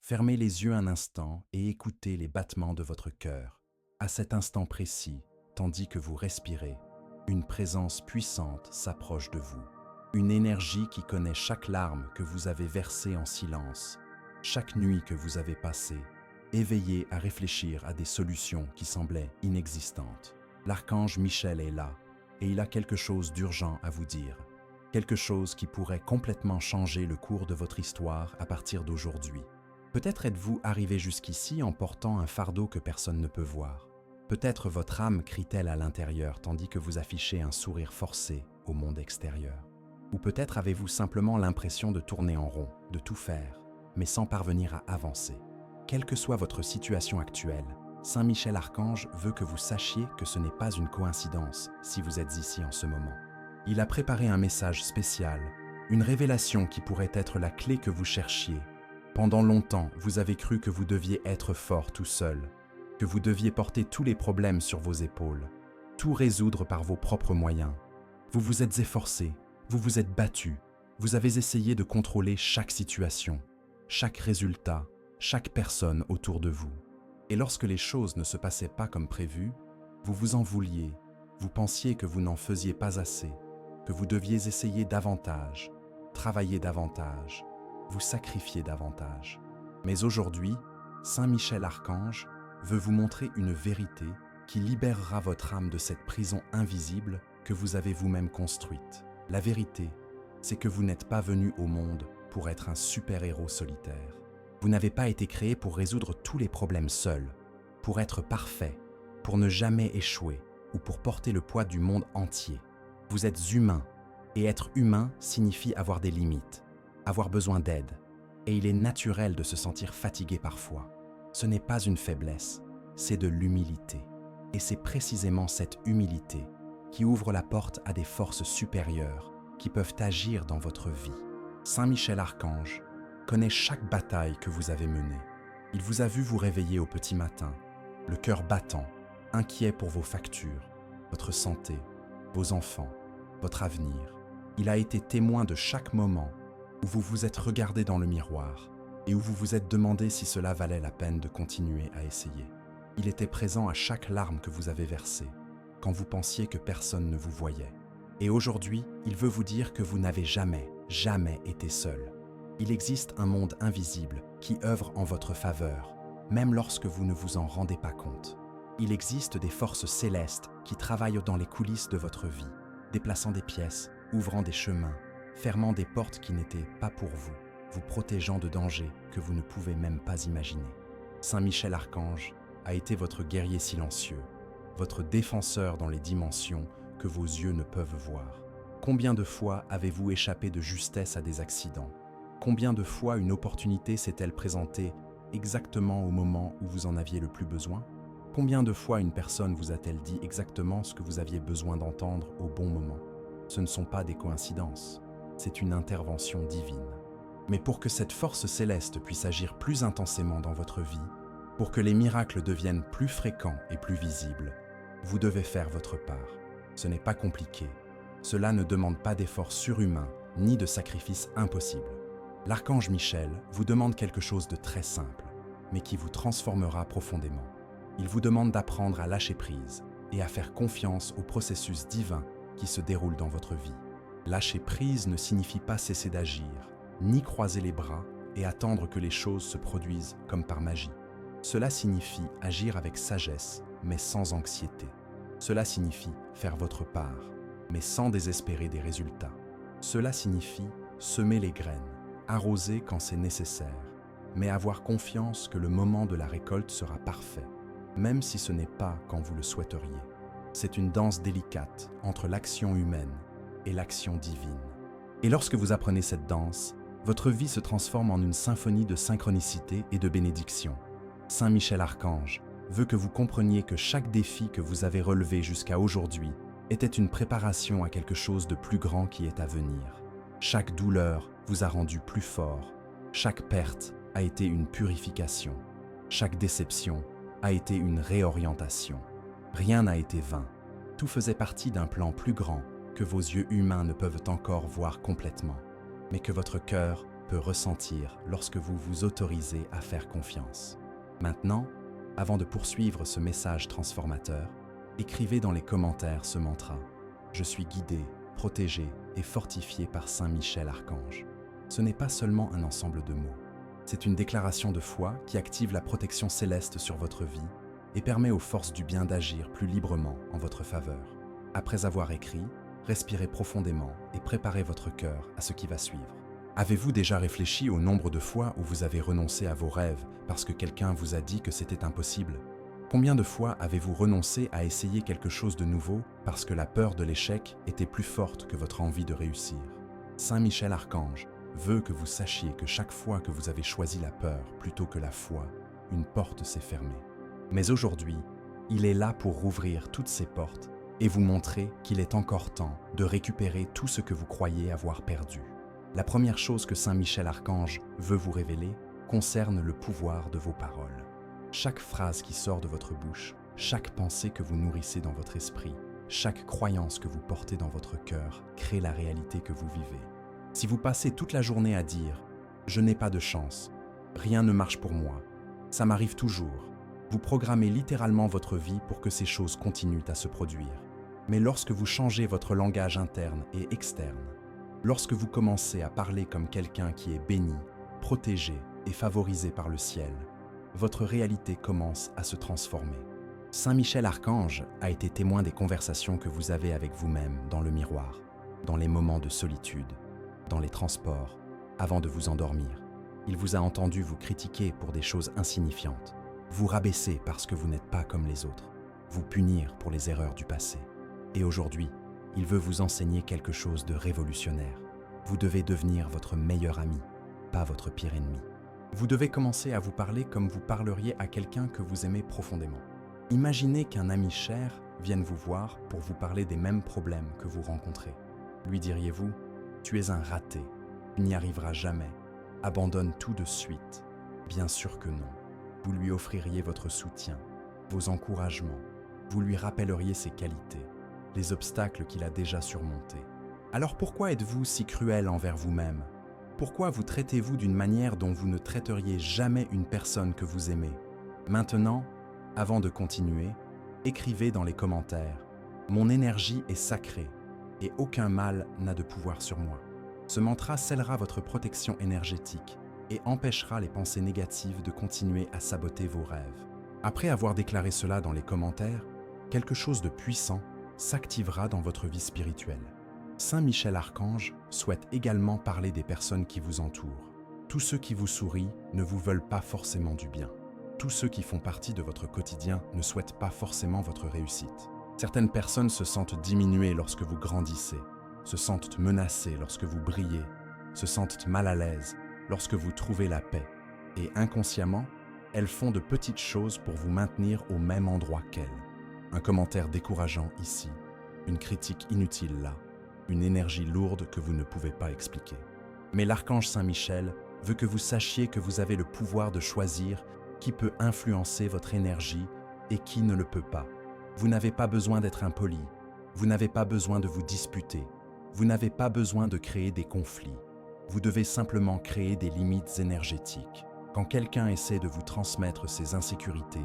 Fermez les yeux un instant et écoutez les battements de votre cœur. À cet instant précis, tandis que vous respirez, une présence puissante s'approche de vous. Une énergie qui connaît chaque larme que vous avez versée en silence, chaque nuit que vous avez passée, éveillée à réfléchir à des solutions qui semblaient inexistantes. L'archange Michel est là, et il a quelque chose d'urgent à vous dire. Quelque chose qui pourrait complètement changer le cours de votre histoire à partir d'aujourd'hui. Peut-être êtes-vous arrivé jusqu'ici en portant un fardeau que personne ne peut voir. Peut-être votre âme crie-t-elle à l'intérieur tandis que vous affichez un sourire forcé au monde extérieur. Ou peut-être avez-vous simplement l'impression de tourner en rond, de tout faire, mais sans parvenir à avancer. Quelle que soit votre situation actuelle, Saint Michel Archange veut que vous sachiez que ce n'est pas une coïncidence si vous êtes ici en ce moment. Il a préparé un message spécial, une révélation qui pourrait être la clé que vous cherchiez. Pendant longtemps, vous avez cru que vous deviez être fort tout seul, que vous deviez porter tous les problèmes sur vos épaules, tout résoudre par vos propres moyens. Vous vous êtes efforcé, vous vous êtes battu, vous avez essayé de contrôler chaque situation, chaque résultat, chaque personne autour de vous. Et lorsque les choses ne se passaient pas comme prévu, vous vous en vouliez, vous pensiez que vous n'en faisiez pas assez, que vous deviez essayer davantage, travailler davantage, vous sacrifier davantage. Mais aujourd'hui, Saint Michel Archange veut vous montrer une vérité qui libérera votre âme de cette prison invisible que vous avez vous-même construite. La vérité, c'est que vous n'êtes pas venu au monde pour être un super-héros solitaire. Vous n'avez pas été créé pour résoudre tous les problèmes seul, pour être parfait, pour ne jamais échouer ou pour porter le poids du monde entier. Vous êtes humain, et être humain signifie avoir des limites, avoir besoin d'aide, et il est naturel de se sentir fatigué parfois. Ce n'est pas une faiblesse, c'est de l'humilité. Et c'est précisément cette humilité qui ouvre la porte à des forces supérieures qui peuvent agir dans votre vie. Saint Michel Archange connaît chaque bataille que vous avez menée. Il vous a vu vous réveiller au petit matin, le cœur battant, inquiet pour vos factures, votre santé, vos enfants, votre avenir. Il a été témoin de chaque moment où vous vous êtes regardé dans le miroir et où vous vous êtes demandé si cela valait la peine de continuer à essayer. Il était présent à chaque larme que vous avez versée, quand vous pensiez que personne ne vous voyait. Et aujourd'hui, il veut vous dire que vous n'avez jamais été seul. Il existe un monde invisible qui œuvre en votre faveur, même lorsque vous ne vous en rendez pas compte. Il existe des forces célestes qui travaillent dans les coulisses de votre vie, déplaçant des pièces, ouvrant des chemins, fermant des portes qui n'étaient pas pour vous, vous protégeant de dangers que vous ne pouvez même pas imaginer. Saint Michel Archange a été votre guerrier silencieux, votre défenseur dans les dimensions que vos yeux ne peuvent voir. Combien de fois avez-vous échappé de justesse à des accidents? Combien de fois une opportunité s'est-elle présentée exactement au moment où vous en aviez le plus besoin? Combien de fois une personne vous a-t-elle dit exactement ce que vous aviez besoin d'entendre au bon moment? Ce ne sont pas des coïncidences, c'est une intervention divine. Mais pour que cette force céleste puisse agir plus intensément dans votre vie, pour que les miracles deviennent plus fréquents et plus visibles, vous devez faire votre part. Ce n'est pas compliqué. Cela ne demande pas d'efforts surhumains ni de sacrifices impossibles. L'archange Michel vous demande quelque chose de très simple, mais qui vous transformera profondément. Il vous demande d'apprendre à lâcher prise et à faire confiance au processus divin qui se déroule dans votre vie. Lâcher prise ne signifie pas cesser d'agir, ni croiser les bras et attendre que les choses se produisent comme par magie. Cela signifie agir avec sagesse, mais sans anxiété. Cela signifie faire votre part, mais sans désespérer des résultats. Cela signifie semer les graines, arroser quand c'est nécessaire, mais avoir confiance que le moment de la récolte sera parfait, même si ce n'est pas quand vous le souhaiteriez. C'est une danse délicate entre l'action humaine et l'action divine. Et lorsque vous apprenez cette danse, votre vie se transforme en une symphonie de synchronicité et de bénédiction. Saint Michel Archange veut que vous compreniez que chaque défi que vous avez relevé jusqu'à aujourd'hui était une préparation à quelque chose de plus grand qui est à venir. Chaque douleur vous a rendu plus fort, chaque perte a été une purification, chaque déception a été une réorientation. Rien n'a été vain, tout faisait partie d'un plan plus grand que vos yeux humains ne peuvent encore voir complètement, mais que votre cœur peut ressentir lorsque vous vous autorisez à faire confiance. Maintenant, avant de poursuivre ce message transformateur, écrivez dans les commentaires ce mantra. Je suis guidé, protégé et fortifié par Saint Michel Archange. Ce n'est pas seulement un ensemble de mots. C'est une déclaration de foi qui active la protection céleste sur votre vie et permet aux forces du bien d'agir plus librement en votre faveur. Après avoir écrit, respirez profondément et préparez votre cœur à ce qui va suivre. Avez-vous déjà réfléchi au nombre de fois où vous avez renoncé à vos rêves parce que quelqu'un vous a dit que c'était impossible? Combien de fois avez-vous renoncé à essayer quelque chose de nouveau parce que la peur de l'échec était plus forte que votre envie de réussir? Saint Michel Archange veut que vous sachiez que chaque fois que vous avez choisi la peur plutôt que la foi, une porte s'est fermée. Mais aujourd'hui, il est là pour rouvrir toutes ces portes et vous montrer qu'il est encore temps de récupérer tout ce que vous croyez avoir perdu. La première chose que Saint Michel Archange veut vous révéler concerne le pouvoir de vos paroles. Chaque phrase qui sort de votre bouche, chaque pensée que vous nourrissez dans votre esprit, chaque croyance que vous portez dans votre cœur crée la réalité que vous vivez. Si vous passez toute la journée à dire « je n'ai pas de chance »,« rien ne marche pour moi »,« ça m'arrive toujours », vous programmez littéralement votre vie pour que ces choses continuent à se produire. Mais lorsque vous changez votre langage interne et externe, lorsque vous commencez à parler comme quelqu'un qui est béni, protégé et favorisé par le ciel, votre réalité commence à se transformer. Saint Michel Archange a été témoin des conversations que vous avez avec vous-même dans le miroir, dans les moments de solitude, dans les transports, avant de vous endormir. Il vous a entendu vous critiquer pour des choses insignifiantes, vous rabaisser parce que vous n'êtes pas comme les autres, vous punir pour les erreurs du passé. Et aujourd'hui, il veut vous enseigner quelque chose de révolutionnaire. Vous devez devenir votre meilleur ami, pas votre pire ennemi. Vous devez commencer à vous parler comme vous parleriez à quelqu'un que vous aimez profondément. Imaginez qu'un ami cher vienne vous voir pour vous parler des mêmes problèmes que vous rencontrez. Lui diriez-vous « Tu es un raté, tu n'y arriveras jamais, abandonne tout de suite ». Bien sûr que non. Vous lui offririez votre soutien, vos encouragements, vous lui rappelleriez ses qualités, les obstacles qu'il a déjà surmontés. Alors pourquoi êtes-vous si cruel envers vous-même? Pourquoi vous traitez-vous d'une manière dont vous ne traiteriez jamais une personne que vous aimez? Maintenant, avant de continuer, écrivez dans les commentaires « Mon énergie est sacrée et aucun mal n'a de pouvoir sur moi ». Ce mantra scellera votre protection énergétique et empêchera les pensées négatives de continuer à saboter vos rêves. Après avoir déclaré cela dans les commentaires, quelque chose de puissant s'activera dans votre vie spirituelle. Saint Michel Archange souhaite également parler des personnes qui vous entourent. Tous ceux qui vous sourient ne vous veulent pas forcément du bien. Tous ceux qui font partie de votre quotidien ne souhaitent pas forcément votre réussite. Certaines personnes se sentent diminuées lorsque vous grandissez, se sentent menacées lorsque vous brillez, se sentent mal à l'aise lorsque vous trouvez la paix. Et inconsciemment, elles font de petites choses pour vous maintenir au même endroit qu'elles. Un commentaire décourageant ici, une critique inutile là, une énergie lourde que vous ne pouvez pas expliquer. Mais l'archange Saint Michel veut que vous sachiez que vous avez le pouvoir de choisir qui peut influencer votre énergie et qui ne le peut pas. Vous n'avez pas besoin d'être impoli, vous n'avez pas besoin de vous disputer, vous n'avez pas besoin de créer des conflits. Vous devez simplement créer des limites énergétiques. Quand quelqu'un essaie de vous transmettre ses insécurités,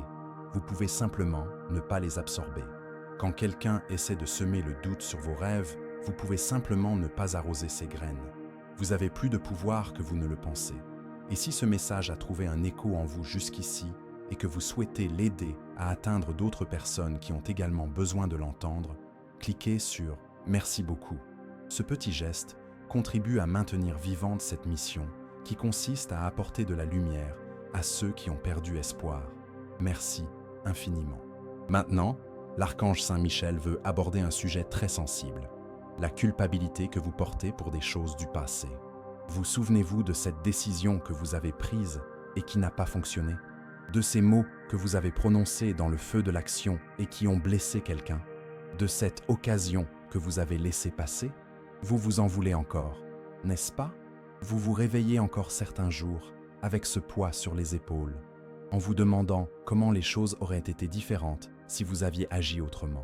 vous pouvez simplement ne pas les absorber. Quand quelqu'un essaie de semer le doute sur vos rêves, vous pouvez simplement ne pas arroser ses graines. Vous avez plus de pouvoir que vous ne le pensez. Et si ce message a trouvé un écho en vous jusqu'ici et que vous souhaitez l'aider à atteindre d'autres personnes qui ont également besoin de l'entendre, cliquez sur « Merci beaucoup ». Ce petit geste contribue à maintenir vivante cette mission qui consiste à apporter de la lumière à ceux qui ont perdu espoir. Merci infiniment. Maintenant, l'archange Saint Michel veut aborder un sujet très sensible, la culpabilité que vous portez pour des choses du passé. Vous souvenez-vous de cette décision que vous avez prise et qui n'a pas fonctionné? De ces mots que vous avez prononcés dans le feu de l'action et qui ont blessé quelqu'un? De cette occasion que vous avez laissée passer? Vous vous en voulez encore, n'est-ce pas? Vous vous réveillez encore certains jours avec ce poids sur les épaules, en vous demandant comment les choses auraient été différentes si vous aviez agi autrement.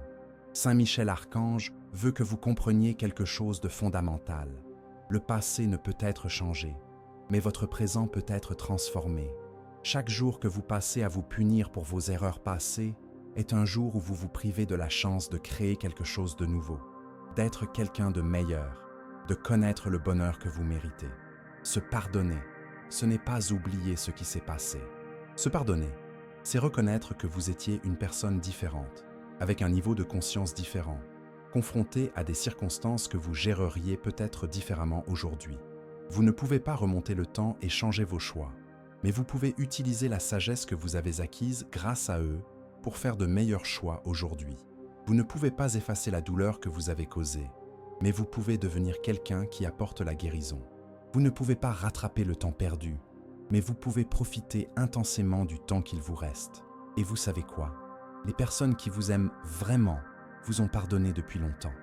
Saint Michel Archange veut que vous compreniez quelque chose de fondamental. Le passé ne peut être changé, mais votre présent peut être transformé. Chaque jour que vous passez à vous punir pour vos erreurs passées est un jour où vous vous privez de la chance de créer quelque chose de nouveau, d'être quelqu'un de meilleur, de connaître le bonheur que vous méritez. Se pardonner, ce n'est pas oublier ce qui s'est passé. Se pardonner, c'est reconnaître que vous étiez une personne différente, avec un niveau de conscience différent, confronté à des circonstances que vous géreriez peut-être différemment aujourd'hui. Vous ne pouvez pas remonter le temps et changer vos choix, mais vous pouvez utiliser la sagesse que vous avez acquise grâce à eux pour faire de meilleurs choix aujourd'hui. Vous ne pouvez pas effacer la douleur que vous avez causée, mais vous pouvez devenir quelqu'un qui apporte la guérison. Vous ne pouvez pas rattraper le temps perdu, mais vous pouvez profiter intensément du temps qu'il vous reste. Et vous savez quoi? Les personnes qui vous aiment vraiment vous ont pardonné depuis longtemps.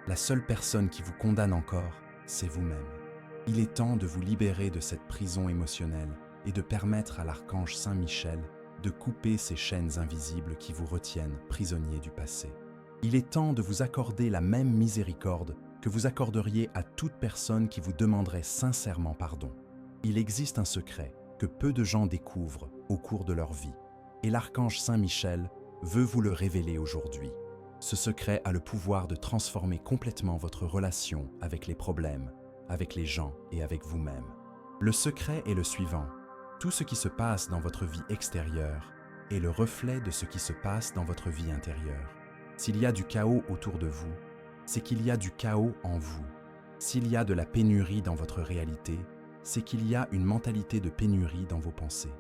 La seule personne qui vous condamne encore, c'est vous-même. Il est temps de vous libérer de cette prison émotionnelle et de permettre à l'archange Saint-Michel de couper ces chaînes invisibles qui vous retiennent prisonniers du passé. Il est temps de vous accorder la même miséricorde que vous accorderiez à toute personne qui vous demanderait sincèrement pardon. Il existe un secret que peu de gens découvrent au cours de leur vie, et l'archange Saint-Michel veut vous le révéler aujourd'hui. Ce secret a le pouvoir de transformer complètement votre relation avec les problèmes, avec les gens et avec vous-même. Le secret est le suivant: tout ce qui se passe dans votre vie extérieure est le reflet de ce qui se passe dans votre vie intérieure. S'il y a du chaos autour de vous, c'est qu'il y a du chaos en vous. S'il y a de la pénurie dans votre réalité, c'est qu'il y a une mentalité de pénurie dans vos pensées.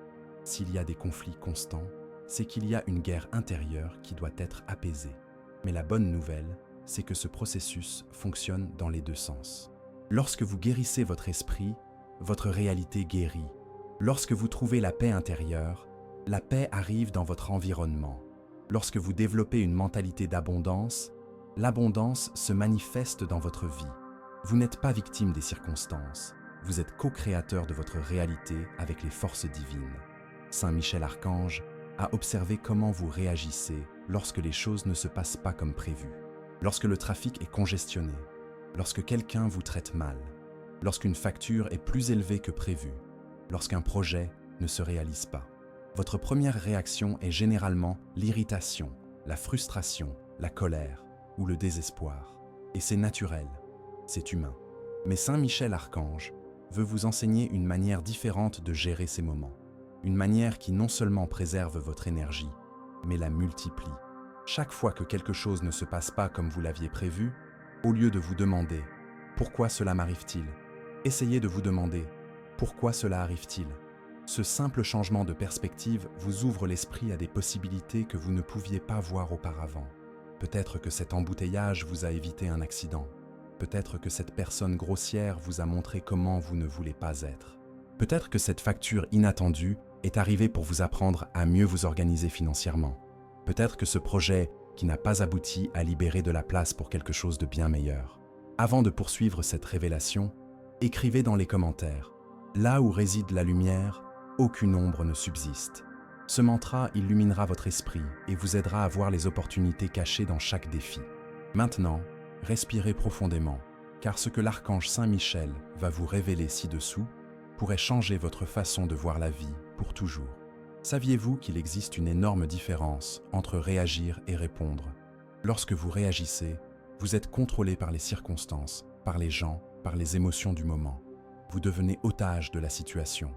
S'il y a des conflits constants, c'est qu'il y a une guerre intérieure qui doit être apaisée. Mais la bonne nouvelle, c'est que ce processus fonctionne dans les deux sens. Lorsque vous guérissez votre esprit, votre réalité guérit. Lorsque vous trouvez la paix intérieure, la paix arrive dans votre environnement. Lorsque vous développez une mentalité d'abondance, l'abondance se manifeste dans votre vie. Vous n'êtes pas victime des circonstances. Vous êtes co-créateur de votre réalité avec les forces divines. Saint Michel Archange a observé comment vous réagissez lorsque les choses ne se passent pas comme prévu, lorsque le trafic est congestionné, lorsque quelqu'un vous traite mal, lorsqu'une facture est plus élevée que prévu, lorsqu'un projet ne se réalise pas. Votre première réaction est généralement l'irritation, la frustration, la colère ou le désespoir. Et c'est naturel, c'est humain. Mais Saint Michel Archange veut vous enseigner une manière différente de gérer ces moments. Une manière qui non seulement préserve votre énergie, mais la multiplie. Chaque fois que quelque chose ne se passe pas comme vous l'aviez prévu, au lieu de vous demander « Pourquoi cela m'arrive-t-il ?», essayez de vous demander « Pourquoi cela arrive-t-il ?» Ce simple changement de perspective vous ouvre l'esprit à des possibilités que vous ne pouviez pas voir auparavant. Peut-être que cet embouteillage vous a évité un accident. Peut-être que cette personne grossière vous a montré comment vous ne voulez pas être. Peut-être que cette facture inattendue est arrivée pour vous apprendre à mieux vous organiser financièrement. Peut-être que ce projet qui n'a pas abouti a libéré de la place pour quelque chose de bien meilleur. Avant de poursuivre cette révélation, écrivez dans les commentaires « Là où réside la lumière, aucune ombre ne subsiste ». Ce mantra illuminera votre esprit et vous aidera à voir les opportunités cachées dans chaque défi. Maintenant, respirez profondément, car ce que l'archange Saint-Michel va vous révéler ci-dessous pourrait changer votre façon de voir la vie pour toujours. Saviez-vous qu'il existe une énorme différence entre réagir et répondre? Lorsque vous réagissez, vous êtes contrôlé par les circonstances, par les gens, par les émotions du moment. Vous devenez otage de la situation.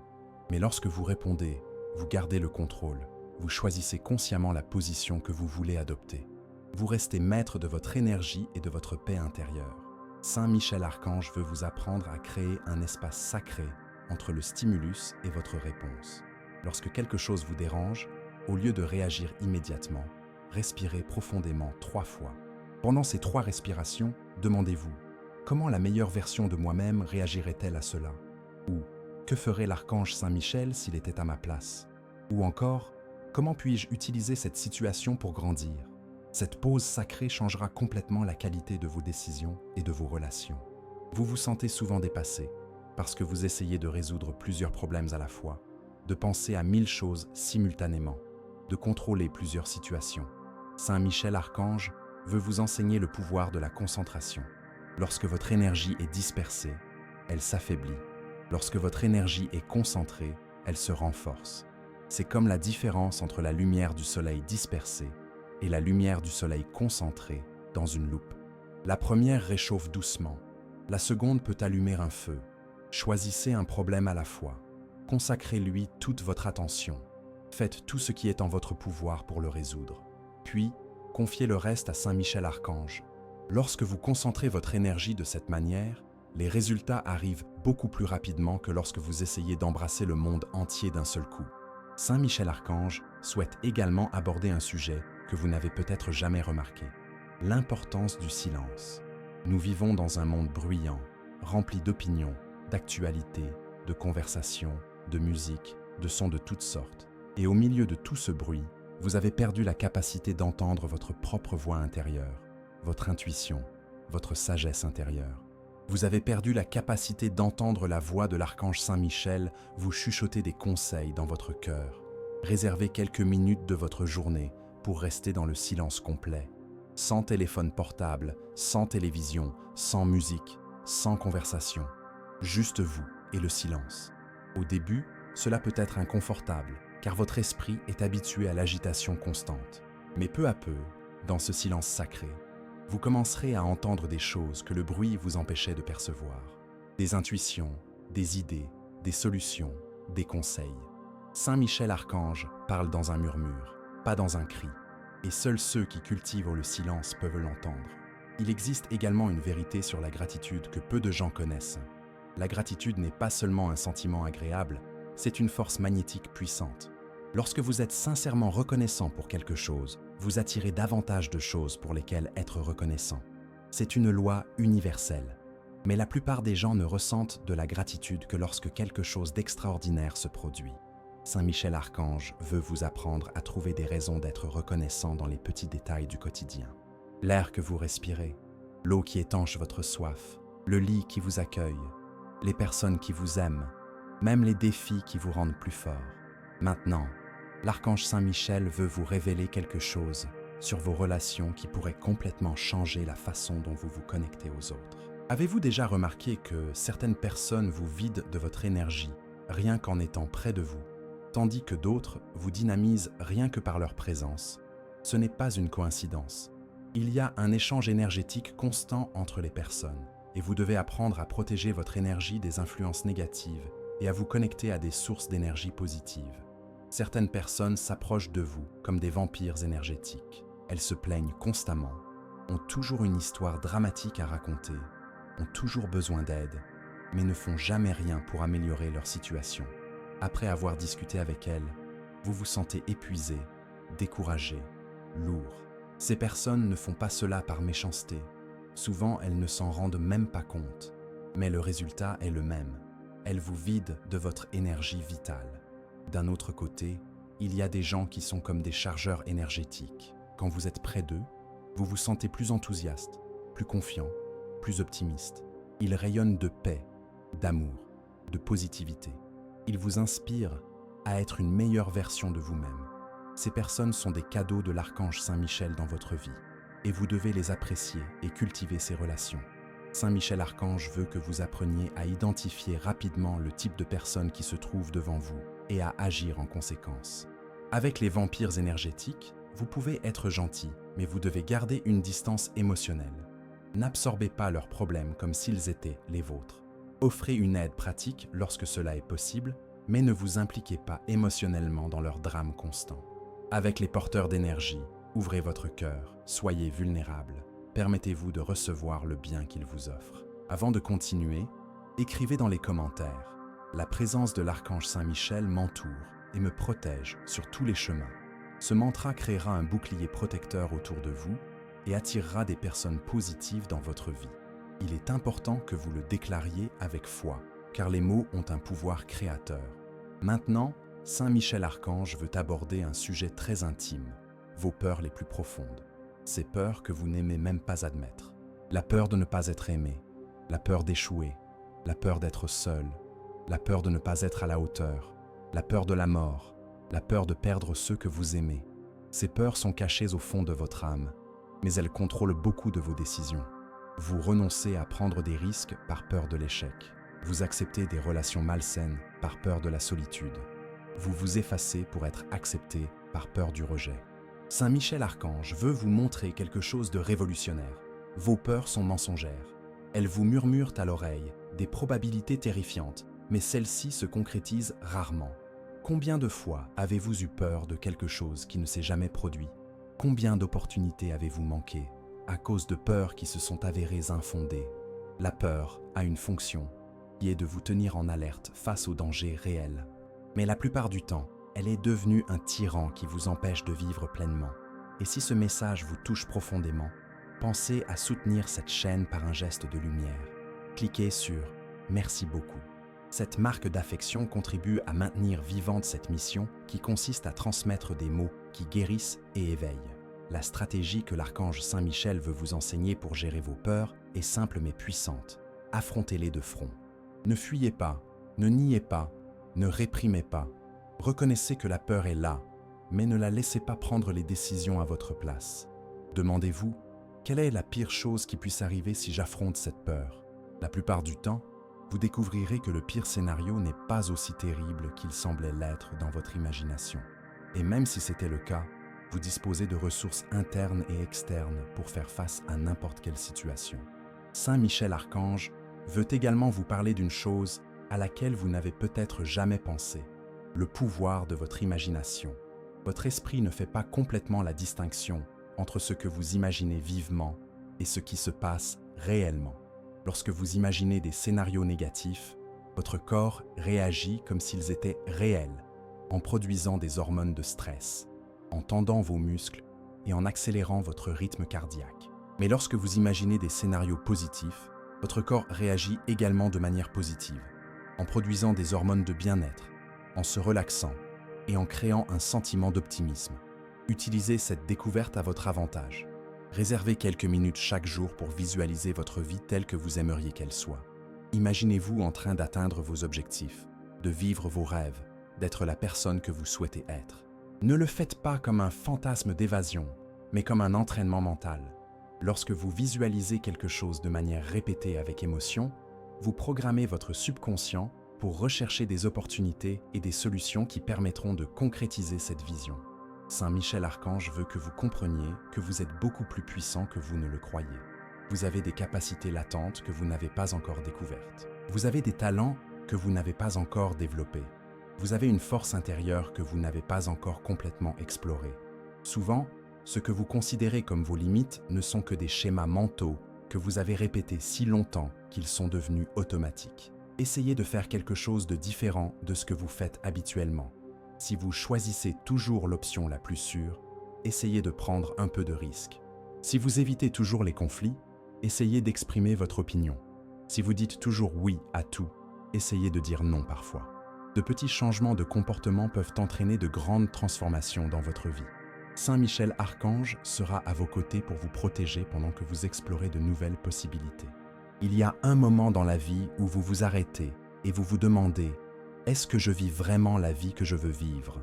Mais lorsque vous répondez, vous gardez le contrôle. Vous choisissez consciemment la position que vous voulez adopter. Vous restez maître de votre énergie et de votre paix intérieure. Saint Michel Archange veut vous apprendre à créer un espace sacré entre le stimulus et votre réponse. Lorsque quelque chose vous dérange, au lieu de réagir immédiatement, respirez profondément 3 fois. Pendant ces 3 respirations, demandez-vous « Comment la meilleure version de moi-même réagirait-elle à cela ?» Ou « Que ferait l'archange Saint-Michel s'il était à ma place ?» Ou encore « Comment puis-je utiliser cette situation pour grandir ?» Cette pause sacrée changera complètement la qualité de vos décisions et de vos relations. Vous vous sentez souvent dépassé parce que vous essayez de résoudre plusieurs problèmes à la fois, de penser à 1000 choses simultanément, de contrôler plusieurs situations. Saint Michel Archange veut vous enseigner le pouvoir de la concentration. Lorsque votre énergie est dispersée, elle s'affaiblit. Lorsque votre énergie est concentrée, elle se renforce. C'est comme la différence entre la lumière du soleil dispersée et la lumière du soleil concentrée dans une loupe. La première réchauffe doucement, la seconde peut allumer un feu. Choisissez un problème à la fois. Consacrez-lui toute votre attention. Faites tout ce qui est en votre pouvoir pour le résoudre. Puis, confiez le reste à Saint Michel Archange. Lorsque vous concentrez votre énergie de cette manière, les résultats arrivent beaucoup plus rapidement que lorsque vous essayez d'embrasser le monde entier d'un seul coup. Saint Michel Archange souhaite également aborder un sujet que vous n'avez peut-être jamais remarqué: l'importance du silence. Nous vivons dans un monde bruyant, rempli d'opinions, d'actualités, de conversations, de musique, de sons de toutes sortes. Et au milieu de tout ce bruit, vous avez perdu la capacité d'entendre votre propre voix intérieure, votre intuition, votre sagesse intérieure. Vous avez perdu la capacité d'entendre la voix de l'archange Saint Michel vous chuchoter des conseils dans votre cœur. Réservez quelques minutes de votre journée pour rester dans le silence complet, sans téléphone portable, sans télévision, sans musique, sans conversation. Juste vous et le silence. Au début, cela peut être inconfortable, car votre esprit est habitué à l'agitation constante. Mais peu à peu, dans ce silence sacré, vous commencerez à entendre des choses que le bruit vous empêchait de percevoir. Des intuitions, des idées, des solutions, des conseils. Saint Michel Archange parle dans un murmure, pas dans un cri, et seuls ceux qui cultivent le silence peuvent l'entendre. Il existe également une vérité sur la gratitude que peu de gens connaissent. La gratitude n'est pas seulement un sentiment agréable, c'est une force magnétique puissante. Lorsque vous êtes sincèrement reconnaissant pour quelque chose, vous attirez davantage de choses pour lesquelles être reconnaissant. C'est une loi universelle. Mais la plupart des gens ne ressentent de la gratitude que lorsque quelque chose d'extraordinaire se produit. Saint Michel Archange veut vous apprendre à trouver des raisons d'être reconnaissant dans les petits détails du quotidien. L'air que vous respirez, l'eau qui étanche votre soif, le lit qui vous accueille, les personnes qui vous aiment, même les défis qui vous rendent plus fort. Maintenant, l'archange Saint Michel veut vous révéler quelque chose sur vos relations qui pourrait complètement changer la façon dont vous vous connectez aux autres. Avez-vous déjà remarqué que certaines personnes vous vident de votre énergie rien qu'en étant près de vous, tandis que d'autres vous dynamisent rien que par leur présence? Ce n'est pas une coïncidence. Il y a un échange énergétique constant entre les personnes, et vous devez apprendre à protéger votre énergie des influences négatives et à vous connecter à des sources d'énergie positive. Certaines personnes s'approchent de vous comme des vampires énergétiques. Elles se plaignent constamment, ont toujours une histoire dramatique à raconter, ont toujours besoin d'aide, mais ne font jamais rien pour améliorer leur situation. Après avoir discuté avec elles, vous vous sentez épuisé, découragé, lourd. Ces personnes ne font pas cela par méchanceté. Souvent, elles ne s'en rendent même pas compte. Mais le résultat est le même. Elles vous vident de votre énergie vitale. D'un autre côté, il y a des gens qui sont comme des chargeurs énergétiques. Quand vous êtes près d'eux, vous vous sentez plus enthousiaste, plus confiant, plus optimiste. Ils rayonnent de paix, d'amour, de positivité. Ils vous inspirent à être une meilleure version de vous-même. Ces personnes sont des cadeaux de l'archange Saint Michel dans votre vie, et vous devez les apprécier et cultiver ces relations. Saint Michel Archange veut que vous appreniez à identifier rapidement le type de personne qui se trouve devant vous et à agir en conséquence. Avec les vampires énergétiques, vous pouvez être gentil, mais vous devez garder une distance émotionnelle. N'absorbez pas leurs problèmes comme s'ils étaient les vôtres. Offrez une aide pratique lorsque cela est possible, mais ne vous impliquez pas émotionnellement dans leurs drames constants. Avec les porteurs d'énergie, ouvrez votre cœur, soyez vulnérable. Permettez-vous de recevoir le bien qu'ils vous offrent. Avant de continuer, écrivez dans les commentaires « La présence de l'archange Saint Michel m'entoure et me protège sur tous les chemins ». Ce mantra créera un bouclier protecteur autour de vous et attirera des personnes positives dans votre vie. Il est important que vous le déclariez avec foi, car les mots ont un pouvoir créateur. Maintenant, Saint Michel Archange veut aborder un sujet très intime, vos peurs les plus profondes. Ces peurs que vous n'aimez même pas admettre. La peur de ne pas être aimé, la peur d'échouer, la peur d'être seul, la peur de ne pas être à la hauteur, la peur de la mort, la peur de perdre ceux que vous aimez. Ces peurs sont cachées au fond de votre âme, mais elles contrôlent beaucoup de vos décisions. Vous renoncez à prendre des risques par peur de l'échec. Vous acceptez des relations malsaines par peur de la solitude. Vous vous effacez pour être accepté par peur du rejet. Saint Michel Archange veut vous montrer quelque chose de révolutionnaire. Vos peurs sont mensongères. Elles vous murmurent à l'oreille des probabilités terrifiantes, mais celles-ci se concrétisent rarement. Combien de fois avez-vous eu peur de quelque chose qui ne s'est jamais produit? Combien d'opportunités avez-vous manqué à cause de peurs qui se sont avérées infondées? La peur a une fonction, qui est de vous tenir en alerte face aux dangers réels. Mais la plupart du temps, elle est devenue un tyran qui vous empêche de vivre pleinement. Et si ce message vous touche profondément, pensez à soutenir cette chaîne par un geste de lumière. Cliquez sur « Merci beaucoup ». Cette marque d'affection contribue à maintenir vivante cette mission qui consiste à transmettre des mots qui guérissent et éveillent. La stratégie que l'archange Saint Michel veut vous enseigner pour gérer vos peurs est simple mais puissante. Affrontez-les de front. Ne fuyez pas, ne niez pas, ne réprimez pas. Reconnaissez que la peur est là, mais ne la laissez pas prendre les décisions à votre place. Demandez-vous, quelle est la pire chose qui puisse arriver si j'affronte cette peur? La plupart du temps, vous découvrirez que le pire scénario n'est pas aussi terrible qu'il semblait l'être dans votre imagination. Et même si c'était le cas, vous disposez de ressources internes et externes pour faire face à n'importe quelle situation. Saint Michel Archange veut également vous parler d'une chose à laquelle vous n'avez peut-être jamais pensé, le pouvoir de votre imagination. Votre esprit ne fait pas complètement la distinction entre ce que vous imaginez vivement et ce qui se passe réellement. Lorsque vous imaginez des scénarios négatifs, votre corps réagit comme s'ils étaient réels, en produisant des hormones de stress, en tendant vos muscles et en accélérant votre rythme cardiaque. Mais lorsque vous imaginez des scénarios positifs, votre corps réagit également de manière positive, en produisant des hormones de bien-être, en se relaxant et en créant un sentiment d'optimisme. Utilisez cette découverte à votre avantage. Réservez quelques minutes chaque jour pour visualiser votre vie telle que vous aimeriez qu'elle soit. Imaginez-vous en train d'atteindre vos objectifs, de vivre vos rêves, d'être la personne que vous souhaitez être. Ne le faites pas comme un fantasme d'évasion, mais comme un entraînement mental. Lorsque vous visualisez quelque chose de manière répétée avec émotion, vous programmez votre subconscient pour rechercher des opportunités et des solutions qui permettront de concrétiser cette vision. Saint Michel Archange veut que vous compreniez que vous êtes beaucoup plus puissant que vous ne le croyez. Vous avez des capacités latentes que vous n'avez pas encore découvertes. Vous avez des talents que vous n'avez pas encore développés. Vous avez une force intérieure que vous n'avez pas encore complètement explorée. Souvent, ce que vous considérez comme vos limites ne sont que des schémas mentaux que vous avez répétés si longtemps qu'ils sont devenus automatiques. Essayez de faire quelque chose de différent de ce que vous faites habituellement. Si vous choisissez toujours l'option la plus sûre, essayez de prendre un peu de risque. Si vous évitez toujours les conflits, essayez d'exprimer votre opinion. Si vous dites toujours oui à tout, essayez de dire non parfois. De petits changements de comportement peuvent entraîner de grandes transformations dans votre vie. Saint Michel Archange sera à vos côtés pour vous protéger pendant que vous explorez de nouvelles possibilités. Il y a un moment dans la vie où vous vous arrêtez et vous vous demandez « Est-ce que je vis vraiment la vie que je veux vivre ?»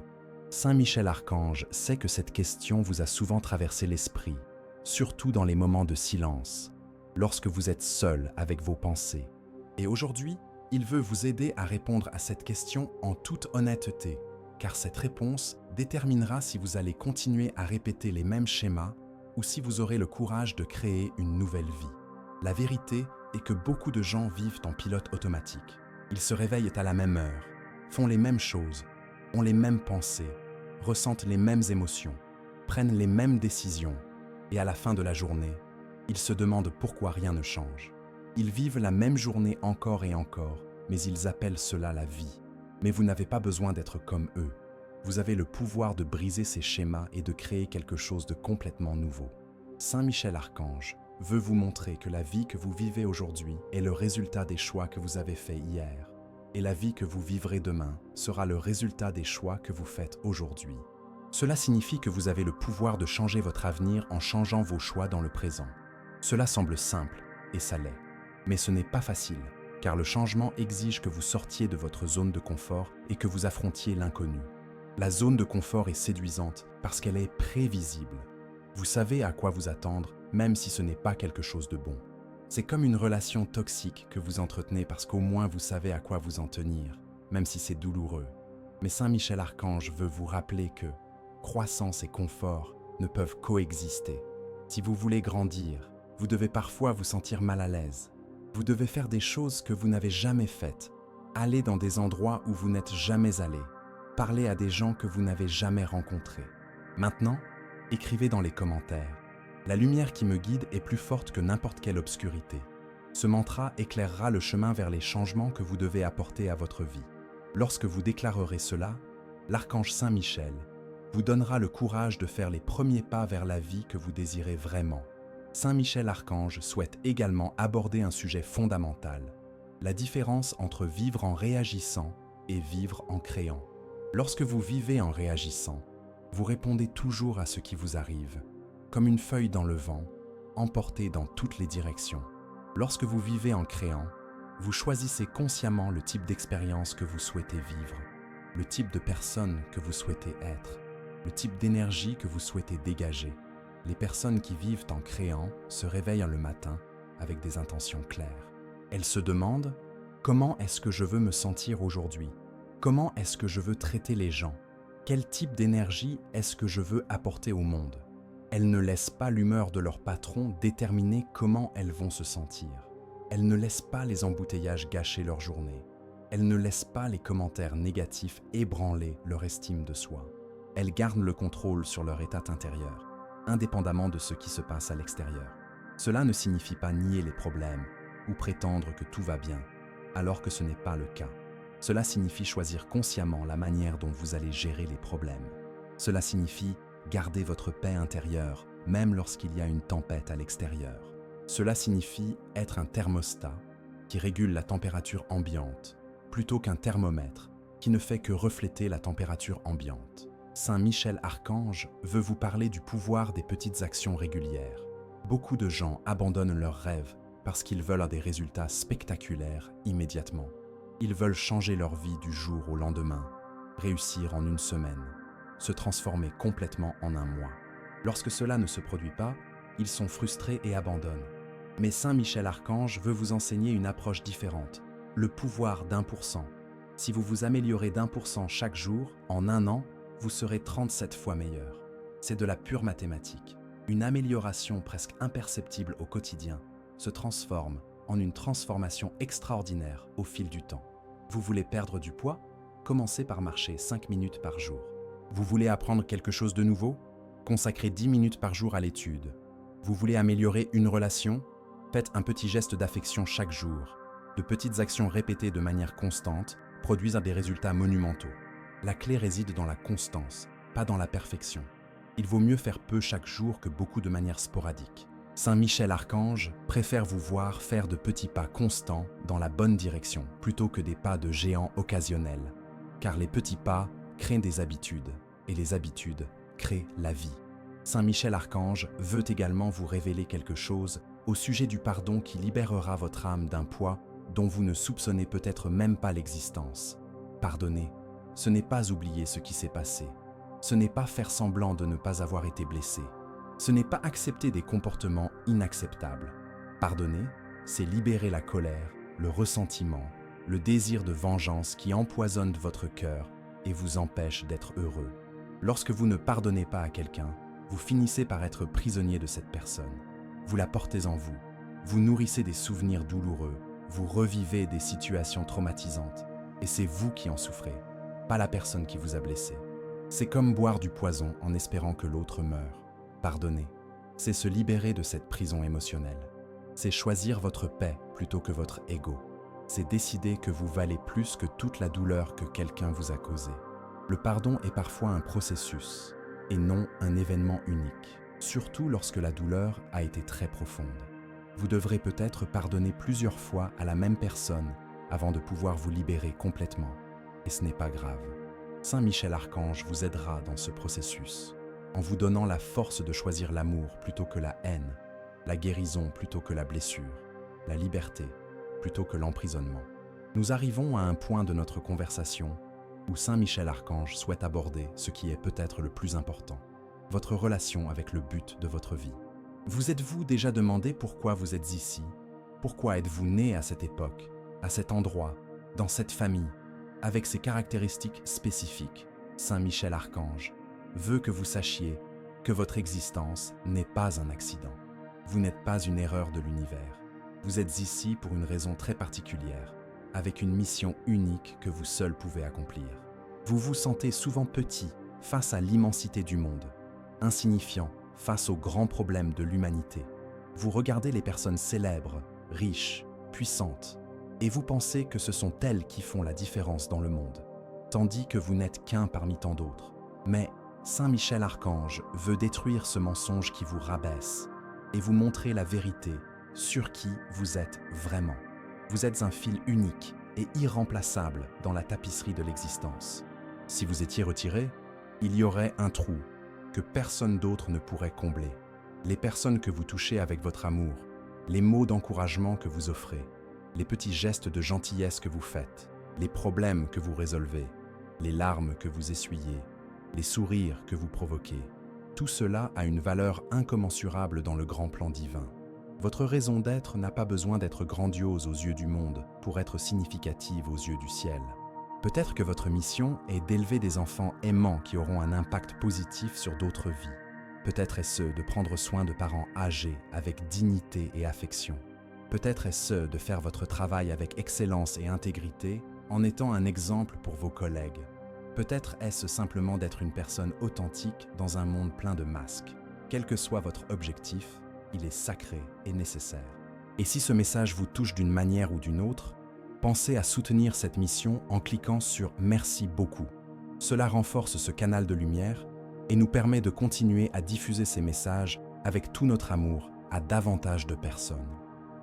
Saint Michel Archange sait que cette question vous a souvent traversé l'esprit, surtout dans les moments de silence, lorsque vous êtes seul avec vos pensées. Et aujourd'hui, il veut vous aider à répondre à cette question en toute honnêteté, car cette réponse déterminera si vous allez continuer à répéter les mêmes schémas ou si vous aurez le courage de créer une nouvelle vie. La vérité est que beaucoup de gens vivent en pilote automatique. Ils se réveillent à la même heure, font les mêmes choses, ont les mêmes pensées, ressentent les mêmes émotions, prennent les mêmes décisions, et à la fin de la journée, ils se demandent pourquoi rien ne change. Ils vivent la même journée encore et encore, mais ils appellent cela la vie. Mais vous n'avez pas besoin d'être comme eux. Vous avez le pouvoir de briser ces schémas et de créer quelque chose de complètement nouveau. Saint Michel Archange veut vous montrer que la vie que vous vivez aujourd'hui est le résultat des choix que vous avez faits hier. Et la vie que vous vivrez demain sera le résultat des choix que vous faites aujourd'hui. Cela signifie que vous avez le pouvoir de changer votre avenir en changeant vos choix dans le présent. Cela semble simple, et ça l'est. Mais ce n'est pas facile, car le changement exige que vous sortiez de votre zone de confort et que vous affrontiez l'inconnu. La zone de confort est séduisante parce qu'elle est prévisible. Vous savez à quoi vous attendre, même si ce n'est pas quelque chose de bon. C'est comme une relation toxique que vous entretenez parce qu'au moins vous savez à quoi vous en tenir, même si c'est douloureux. Mais Saint Michel Archange veut vous rappeler que croissance et confort ne peuvent coexister. Si vous voulez grandir, vous devez parfois vous sentir mal à l'aise. Vous devez faire des choses que vous n'avez jamais faites, aller dans des endroits où vous n'êtes jamais allé, parler à des gens que vous n'avez jamais rencontrés. Maintenant, écrivez dans les commentaires. La lumière qui me guide est plus forte que n'importe quelle obscurité. Ce mantra éclairera le chemin vers les changements que vous devez apporter à votre vie. Lorsque vous déclarerez cela, l'archange Saint Michel vous donnera le courage de faire les premiers pas vers la vie que vous désirez vraiment. Saint Michel Archange souhaite également aborder un sujet fondamental, la différence entre vivre en réagissant et vivre en créant. Lorsque vous vivez en réagissant, vous répondez toujours à ce qui vous arrive, comme une feuille dans le vent, emportée dans toutes les directions. Lorsque vous vivez en créant, vous choisissez consciemment le type d'expérience que vous souhaitez vivre, le type de personne que vous souhaitez être, le type d'énergie que vous souhaitez dégager. Les personnes qui vivent en créant se réveillent le matin avec des intentions claires. Elles se demandent « Comment est-ce que je veux me sentir aujourd'hui ? Comment est-ce que je veux traiter les gens ? Quel type d'énergie est-ce que je veux apporter au monde ?» Elles ne laissent pas l'humeur de leur patron déterminer comment elles vont se sentir. Elles ne laissent pas les embouteillages gâcher leur journée. Elles ne laissent pas les commentaires négatifs ébranler leur estime de soi. Elles gardent le contrôle sur leur état intérieur, indépendamment de ce qui se passe à l'extérieur. Cela ne signifie pas nier les problèmes ou prétendre que tout va bien, alors que ce n'est pas le cas. Cela signifie choisir consciemment la manière dont vous allez gérer les problèmes. Cela signifie garder votre paix intérieure, même lorsqu'il y a une tempête à l'extérieur. Cela signifie être un thermostat qui régule la température ambiante, plutôt qu'un thermomètre qui ne fait que refléter la température ambiante. Saint Michel Archange veut vous parler du pouvoir des petites actions régulières. Beaucoup de gens abandonnent leurs rêves parce qu'ils veulent des résultats spectaculaires immédiatement. Ils veulent changer leur vie du jour au lendemain, réussir en une semaine, se transformer complètement en un mois. Lorsque cela ne se produit pas, ils sont frustrés et abandonnent. Mais Saint Michel Archange veut vous enseigner une approche différente, le pouvoir d'1%. Si vous vous améliorez d'1% chaque jour, en un an, vous serez 37 fois meilleur. C'est de la pure mathématique. Une amélioration presque imperceptible au quotidien se transforme en une transformation extraordinaire au fil du temps. Vous voulez perdre du poids? Commencez par marcher 5 minutes par jour. Vous voulez apprendre quelque chose de nouveau? Consacrez 10 minutes par jour à l'étude. Vous voulez améliorer une relation? Faites un petit geste d'affection chaque jour. De petites actions répétées de manière constante produisent des résultats monumentaux. La clé réside dans la constance, pas dans la perfection. Il vaut mieux faire peu chaque jour que beaucoup de manière sporadique. Saint Michel Archange préfère vous voir faire de petits pas constants dans la bonne direction plutôt que des pas de géant occasionnels. Car les petits pas créent des habitudes et les habitudes créent la vie. Saint Michel Archange veut également vous révéler quelque chose au sujet du pardon qui libérera votre âme d'un poids dont vous ne soupçonnez peut-être même pas l'existence. Pardonner, ce n'est pas oublier ce qui s'est passé. Ce n'est pas faire semblant de ne pas avoir été blessé. Ce n'est pas accepter des comportements inacceptables. Pardonner, c'est libérer la colère, le ressentiment, le désir de vengeance qui empoisonne votre cœur et vous empêche d'être heureux. Lorsque vous ne pardonnez pas à quelqu'un, vous finissez par être prisonnier de cette personne. Vous la portez en vous, vous nourrissez des souvenirs douloureux, vous revivez des situations traumatisantes, et c'est vous qui en souffrez, pas la personne qui vous a blessé. C'est comme boire du poison en espérant que l'autre meure. Pardonner, c'est se libérer de cette prison émotionnelle. C'est choisir votre paix plutôt que votre ego. C'est décider que vous valez plus que toute la douleur que quelqu'un vous a causée. Le pardon est parfois un processus et non un événement unique, surtout lorsque la douleur a été très profonde. Vous devrez peut-être pardonner plusieurs fois à la même personne avant de pouvoir vous libérer complètement. Et ce n'est pas grave. Saint Michel Archange vous aidera dans ce processus, en vous donnant la force de choisir l'amour plutôt que la haine, la guérison plutôt que la blessure, la liberté plutôt que l'emprisonnement. Nous arrivons à un point de notre conversation où Saint Michel Archange souhaite aborder ce qui est peut-être le plus important, votre relation avec le but de votre vie. Vous êtes-vous déjà demandé pourquoi vous êtes ici? Pourquoi êtes-vous né à cette époque, à cet endroit, dans cette famille, avec ces caractéristiques spécifiques? Saint Michel Archange veut que vous sachiez que votre existence n'est pas un accident. Vous n'êtes pas une erreur de l'univers. Vous êtes ici pour une raison très particulière, avec une mission unique que vous seul pouvez accomplir. Vous vous sentez souvent petit face à l'immensité du monde, insignifiant face aux grands problèmes de l'humanité. Vous regardez les personnes célèbres, riches, puissantes, et vous pensez que ce sont elles qui font la différence dans le monde, tandis que vous n'êtes qu'un parmi tant d'autres. Mais Saint Michel Archange veut détruire ce mensonge qui vous rabaisse et vous montrer la vérité sur qui vous êtes vraiment. Vous êtes un fil unique et irremplaçable dans la tapisserie de l'existence. Si vous étiez retiré, il y aurait un trou que personne d'autre ne pourrait combler. Les personnes que vous touchez avec votre amour, les mots d'encouragement que vous offrez, les petits gestes de gentillesse que vous faites, les problèmes que vous résolvez, les larmes que vous essuyez, les sourires que vous provoquez, tout cela a une valeur incommensurable dans le grand plan divin. Votre raison d'être n'a pas besoin d'être grandiose aux yeux du monde pour être significative aux yeux du ciel. Peut-être que votre mission est d'élever des enfants aimants qui auront un impact positif sur d'autres vies. Peut-être est-ce de prendre soin de parents âgés avec dignité et affection. Peut-être est-ce de faire votre travail avec excellence et intégrité en étant un exemple pour vos collègues. Peut-être est-ce simplement d'être une personne authentique dans un monde plein de masques. Quel que soit votre objectif, il est sacré et nécessaire. Et si ce message vous touche d'une manière ou d'une autre, pensez à soutenir cette mission en cliquant sur « Merci beaucoup ». Cela renforce ce canal de lumière et nous permet de continuer à diffuser ces messages avec tout notre amour à davantage de personnes.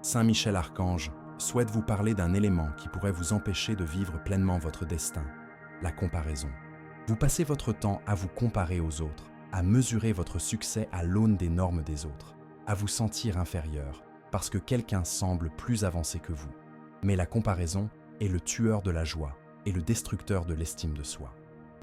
Saint Michel Archange souhaite vous parler d'un élément qui pourrait vous empêcher de vivre pleinement votre destin, la comparaison. Vous passez votre temps à vous comparer aux autres, à mesurer votre succès à l'aune des normes des autres, à vous sentir inférieur parce que quelqu'un semble plus avancé que vous. Mais la comparaison est le tueur de la joie et le destructeur de l'estime de soi.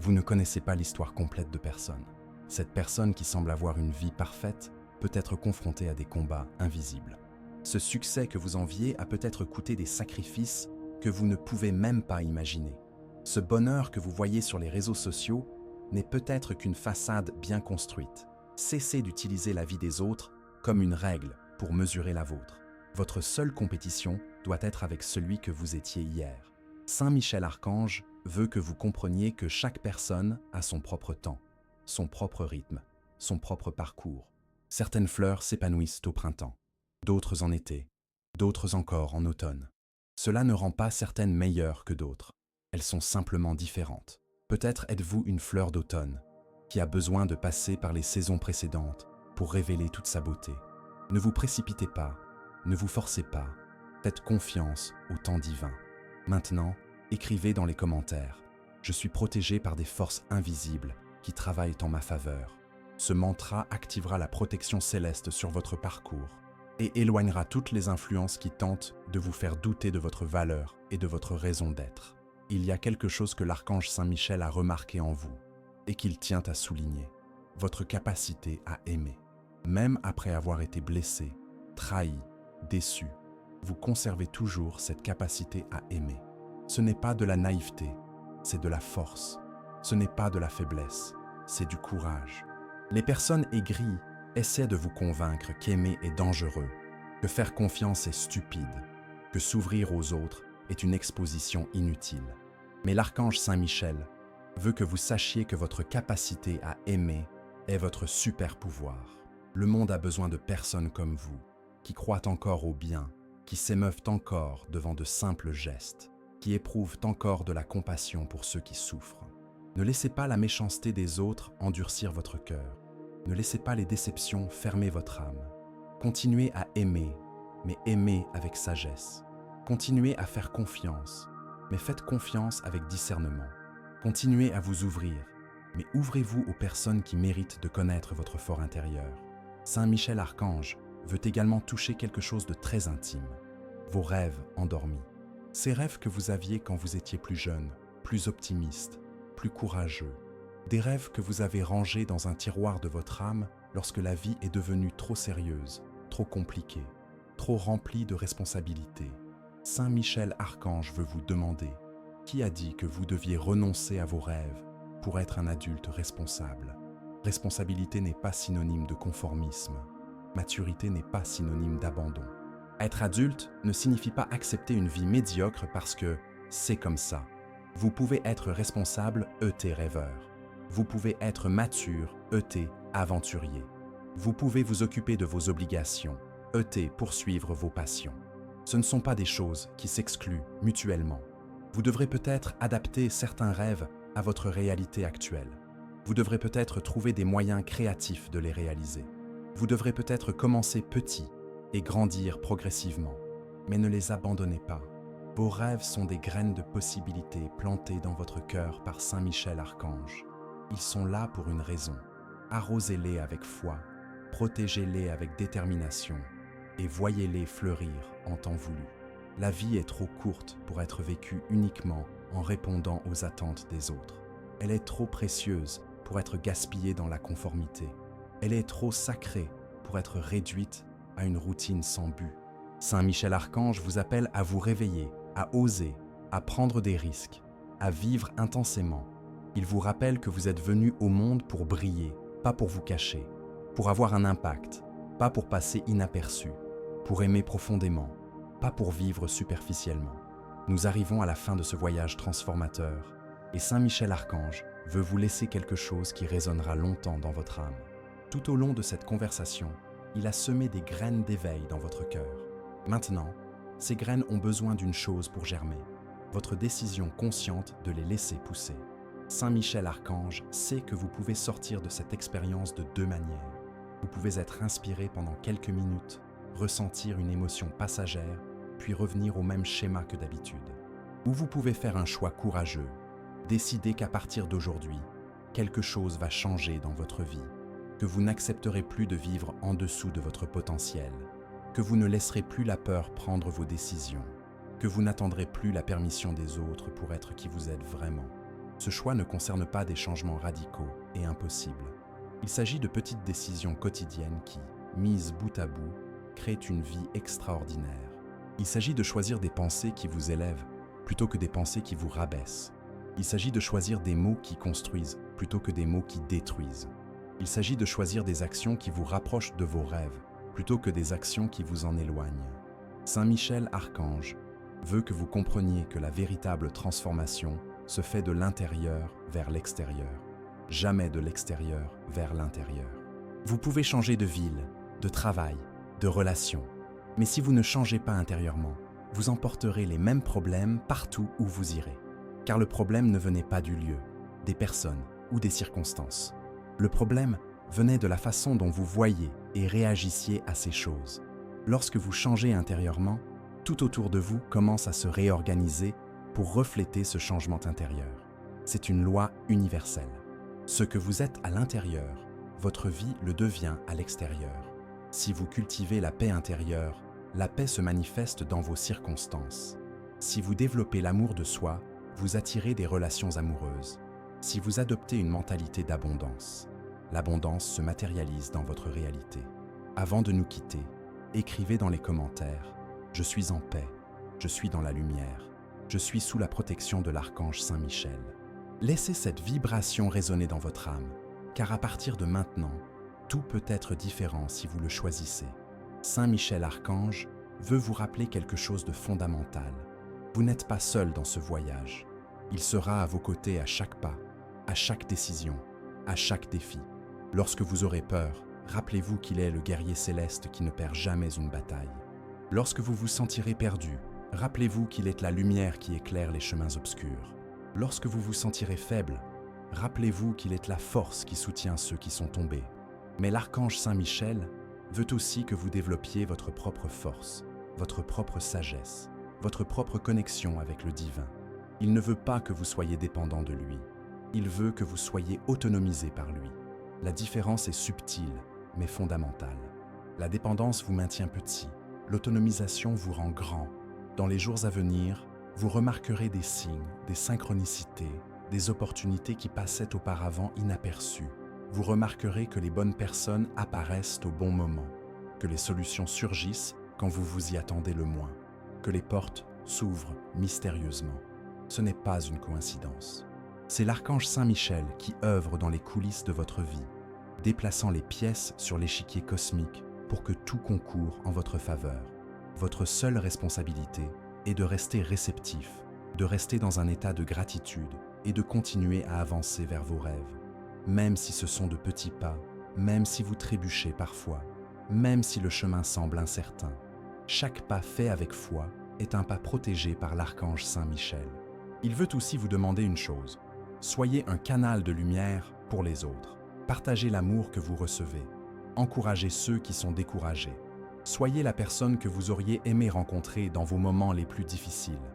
Vous ne connaissez pas l'histoire complète de personne. Cette personne qui semble avoir une vie parfaite peut être confrontée à des combats invisibles. Ce succès que vous enviez a peut-être coûté des sacrifices que vous ne pouvez même pas imaginer. Ce bonheur que vous voyez sur les réseaux sociaux n'est peut-être qu'une façade bien construite. Cessez d'utiliser la vie des autres comme une règle pour mesurer la vôtre. Votre seule compétition doit être avec celui que vous étiez hier. Saint Michel Archange veut que vous compreniez que chaque personne a son propre temps, son propre rythme, son propre parcours. Certaines fleurs s'épanouissent au printemps, d'autres en été, d'autres encore en automne. Cela ne rend pas certaines meilleures que d'autres. Elles sont simplement différentes. Peut-être êtes-vous une fleur d'automne qui a besoin de passer par les saisons précédentes pour révéler toute sa beauté. Ne vous précipitez pas, ne vous forcez pas, faites confiance au temps divin. Maintenant, écrivez dans les commentaires « Je suis protégé par des forces invisibles qui travaillent en ma faveur ». Ce mantra activera la protection céleste sur votre parcours et éloignera toutes les influences qui tentent de vous faire douter de votre valeur et de votre raison d'être. Il y a quelque chose que l'archange Saint-Michel a remarqué en vous et qu'il tient à souligner, votre capacité à aimer. Même après avoir été blessé, trahi, déçu, vous conservez toujours cette capacité à aimer. Ce n'est pas de la naïveté, c'est de la force. Ce n'est pas de la faiblesse, c'est du courage. Les personnes aigries essaient de vous convaincre qu'aimer est dangereux, que faire confiance est stupide, que s'ouvrir aux autres est une exposition inutile. Mais l'archange Saint-Michel veut que vous sachiez que votre capacité à aimer est votre super pouvoir. Le monde a besoin de personnes comme vous, qui croient encore au bien, qui s'émeuvent encore devant de simples gestes, qui éprouvent encore de la compassion pour ceux qui souffrent. Ne laissez pas la méchanceté des autres endurcir votre cœur. Ne laissez pas les déceptions fermer votre âme. Continuez à aimer, mais aimez avec sagesse. Continuez à faire confiance, mais faites confiance avec discernement. Continuez à vous ouvrir, mais ouvrez-vous aux personnes qui méritent de connaître votre fort intérieur. Saint Michel Archange veut également toucher quelque chose de très intime, vos rêves endormis. Ces rêves que vous aviez quand vous étiez plus jeune, plus optimiste, plus courageux. Des rêves que vous avez rangés dans un tiroir de votre âme lorsque la vie est devenue trop sérieuse, trop compliquée, trop rempli de responsabilités. Saint Michel Archange veut vous demander, qui a dit que vous deviez renoncer à vos rêves pour être un adulte responsable? Responsabilité n'est pas synonyme de conformisme. Maturité n'est pas synonyme d'abandon. Être adulte ne signifie pas accepter une vie médiocre parce que c'est comme ça. Vous pouvez être responsable, rêveur. Vous pouvez être mature, aventurier. Vous pouvez vous occuper de vos obligations, poursuivre vos passions. Ce ne sont pas des choses qui s'excluent mutuellement. Vous devrez peut-être adapter certains rêves à votre réalité actuelle. Vous devrez peut-être trouver des moyens créatifs de les réaliser. Vous devrez peut-être commencer petit et grandir progressivement. Mais ne les abandonnez pas. Vos rêves sont des graines de possibilités plantées dans votre cœur par Saint Michel Archange. Ils sont là pour une raison. Arrosez-les avec foi, protégez-les avec détermination et voyez-les fleurir en temps voulu. La vie est trop courte pour être vécue uniquement en répondant aux attentes des autres. Elle est trop précieuse pour être gaspillée dans la conformité. Elle est trop sacrée pour être réduite à une routine sans but. Saint Michel Archange vous appelle à vous réveiller, à oser, à prendre des risques, à vivre intensément. Il vous rappelle que vous êtes venu au monde pour briller, pas pour vous cacher, pour avoir un impact, pas pour passer inaperçu, pour aimer profondément, pas pour vivre superficiellement. Nous arrivons à la fin de ce voyage transformateur et Saint Michel Archange veut vous laisser quelque chose qui résonnera longtemps dans votre âme. Tout au long de cette conversation, il a semé des graines d'éveil dans votre cœur. Maintenant, ces graines ont besoin d'une chose pour germer, votre décision consciente de les laisser pousser. Saint Michel Archange sait que vous pouvez sortir de cette expérience de deux manières. Vous pouvez être inspiré pendant quelques minutes, ressentir une émotion passagère, puis revenir au même schéma que d'habitude. Ou vous pouvez faire un choix courageux, décider qu'à partir d'aujourd'hui, quelque chose va changer dans votre vie, que vous n'accepterez plus de vivre en dessous de votre potentiel, que vous ne laisserez plus la peur prendre vos décisions, que vous n'attendrez plus la permission des autres pour être qui vous êtes vraiment. Ce choix ne concerne pas des changements radicaux et impossibles. Il s'agit de petites décisions quotidiennes qui, mises bout à bout, créent une vie extraordinaire. Il s'agit de choisir des pensées qui vous élèvent plutôt que des pensées qui vous rabaissent. Il s'agit de choisir des mots qui construisent plutôt que des mots qui détruisent. Il s'agit de choisir des actions qui vous rapprochent de vos rêves plutôt que des actions qui vous en éloignent. Saint Michel Archange veut que vous compreniez que la véritable transformation se fait de l'intérieur vers l'extérieur, jamais de l'extérieur vers l'intérieur. Vous pouvez changer de ville, de travail, de relation, mais si vous ne changez pas intérieurement, vous emporterez les mêmes problèmes partout où vous irez. Car le problème ne venait pas du lieu, des personnes ou des circonstances. Le problème venait de la façon dont vous voyiez et réagissiez à ces choses. Lorsque vous changez intérieurement, tout autour de vous commence à se réorganiser pour refléter ce changement intérieur. C'est une loi universelle. Ce que vous êtes à l'intérieur, votre vie le devient à l'extérieur. Si vous cultivez la paix intérieure, la paix se manifeste dans vos circonstances. Si vous développez l'amour de soi, vous attirez des relations amoureuses. Si vous adoptez une mentalité d'abondance, l'abondance se matérialise dans votre réalité. Avant de nous quitter, écrivez dans les commentaires « Je suis en paix, je suis dans la lumière, je suis sous la protection de l'archange Saint Michel ». Laissez cette vibration résonner dans votre âme, car à partir de maintenant, tout peut être différent si vous le choisissez. Saint Michel Archange veut vous rappeler quelque chose de fondamental. Vous n'êtes pas seul dans ce voyage. Il sera à vos côtés à chaque pas, à chaque décision, à chaque défi. Lorsque vous aurez peur, rappelez-vous qu'il est le guerrier céleste qui ne perd jamais une bataille. Lorsque vous vous sentirez perdu, rappelez-vous qu'il est la lumière qui éclaire les chemins obscurs. Lorsque vous vous sentirez faible, rappelez-vous qu'il est la force qui soutient ceux qui sont tombés. Mais l'archange Saint Michel veut aussi que vous développiez votre propre force, votre propre sagesse, votre propre connexion avec le divin. Il ne veut pas que vous soyez dépendant de lui. Il veut que vous soyez autonomisé par lui. La différence est subtile, mais fondamentale. La dépendance vous maintient petit, l'autonomisation vous rend grand. Dans les jours à venir, vous remarquerez des signes, des synchronicités, des opportunités qui passaient auparavant inaperçues. Vous remarquerez que les bonnes personnes apparaissent au bon moment, que les solutions surgissent quand vous vous y attendez le moins, que les portes s'ouvrent mystérieusement. Ce n'est pas une coïncidence. C'est l'archange Saint Michel qui œuvre dans les coulisses de votre vie, déplaçant les pièces sur l'échiquier cosmique pour que tout concourt en votre faveur. Votre seule responsabilité est de rester réceptif, de rester dans un état de gratitude et de continuer à avancer vers vos rêves. Même si ce sont de petits pas, même si vous trébuchez parfois, même si le chemin semble incertain, chaque pas fait avec foi est un pas protégé par l'archange Saint Michel. Il veut aussi vous demander une chose. Soyez un canal de lumière pour les autres. Partagez l'amour que vous recevez. Encouragez ceux qui sont découragés. Soyez la personne que vous auriez aimé rencontrer dans vos moments les plus difficiles.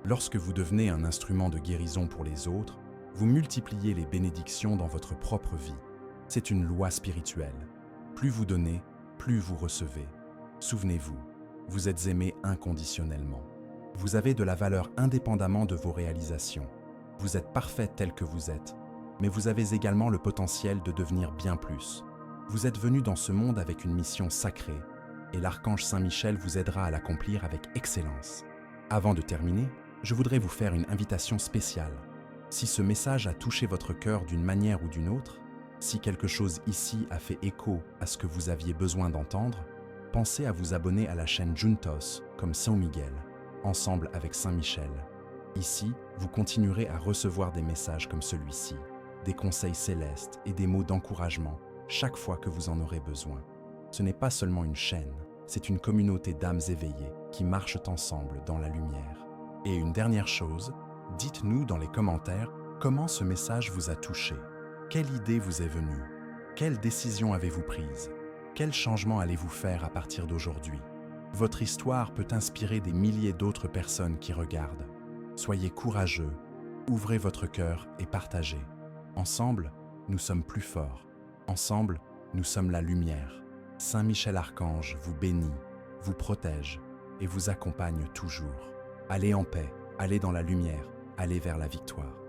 Lorsque vous devenez un instrument de guérison pour les autres, vous multipliez les bénédictions dans votre propre vie. C'est une loi spirituelle. Plus vous donnez, plus vous recevez. Souvenez-vous, vous êtes aimé inconditionnellement. Vous avez de la valeur indépendamment de vos réalisations. Vous êtes parfaite telle que vous êtes, mais vous avez également le potentiel de devenir bien plus. Vous êtes venu dans ce monde avec une mission sacrée, et l'archange Saint Michel vous aidera à l'accomplir avec excellence. Avant de terminer, je voudrais vous faire une invitation spéciale. Si ce message a touché votre cœur d'une manière ou d'une autre, si quelque chose ici a fait écho à ce que vous aviez besoin d'entendre, pensez à vous abonner à la chaîne Juntos comme Saint Miguel, ensemble avec Saint Michel. Ici, vous continuerez à recevoir des messages comme celui-ci, des conseils célestes et des mots d'encouragement chaque fois que vous en aurez besoin. Ce n'est pas seulement une chaîne, c'est une communauté d'âmes éveillées qui marchent ensemble dans la lumière. Et une dernière chose, dites-nous dans les commentaires comment ce message vous a touché. Quelle idée vous est venue? Quelle décision avez-vous prise? Quel changement allez-vous faire à partir d'aujourd'hui? Votre histoire peut inspirer des milliers d'autres personnes qui regardent. Soyez courageux, ouvrez votre cœur et partagez. Ensemble, nous sommes plus forts. Ensemble, nous sommes la lumière. Saint Michel Archange vous bénit, vous protège et vous accompagne toujours. Allez en paix, allez dans la lumière, allez vers la victoire.